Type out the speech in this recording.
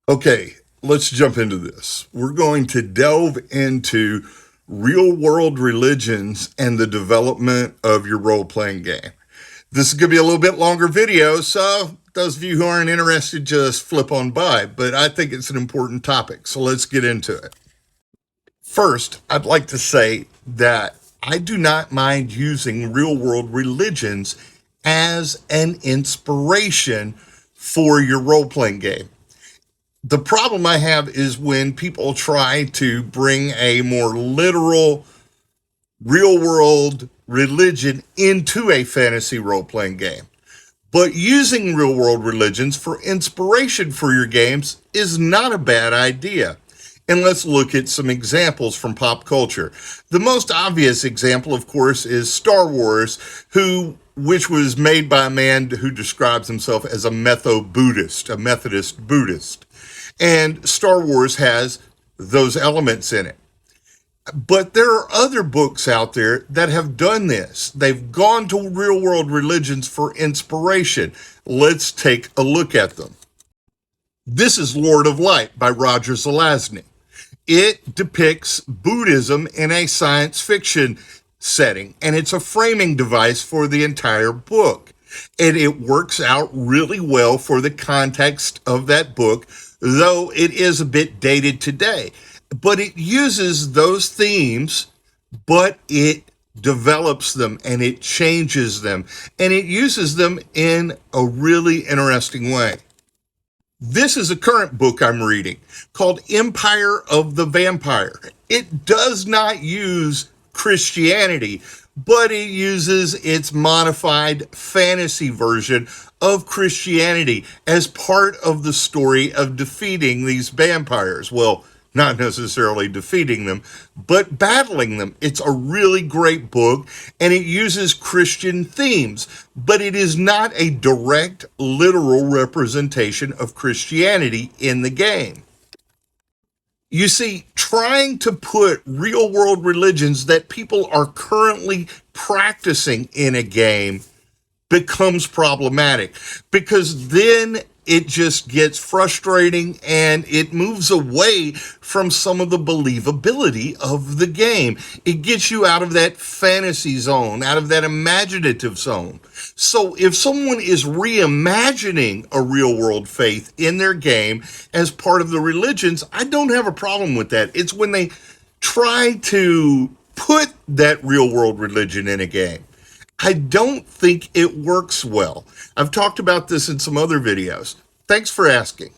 Okay, let's jump into this. We're going to delve into real world religions and the development of your role playing game. This is going to be a little bit longer video, so those of you who aren't interested, just flip on by. But I think it's an important topic, so let's get into it. First, I'd like to say that I do not mind using real world religions as an inspiration for your role playing game. The problem I have is when people try to bring a more literal, real world religion into a fantasy role playing game. But using real world religions for inspiration for your games is not a bad idea. And let's look at some examples from pop culture. The most obvious example, of course, is Star Wars, which was made by a man who describes himself as a Methodist Buddhist. And Star Wars has those elements in it. But there are other books out there that have done this. They've gone to real world religions for inspiration. Let's take a look at them. This is Lord of Light by Roger Zelazny. It depicts Buddhism in a science fiction setting, and it's a framing device for the entire book. And it works out really well for the context of that book, though it is a bit dated today. But it uses those themes, but it develops them and it changes them, and it uses them in a really interesting way. This is a current book I'm reading called Empire of the Vampire. It does not use Christianity, but it uses its modified fantasy version of Christianity as part of the story of defeating these vampires. Well, not necessarily defeating them, but battling them. It's a really great book, and it uses Christian themes, but it is not a direct, literal representation of Christianity in the game. You see, trying to put real-world religions that people are currently practicing in a game becomes problematic, because then it just gets frustrating and it moves away from some of the believability of the game. It gets you out of that fantasy zone, out of that imaginative zone. So if someone is reimagining a real world faith in their game as part of the religions, I don't have a problem with that. It's when they try to put that real world religion in a game. I don't think it works well. I've talked about this in some other videos. Thanks for asking.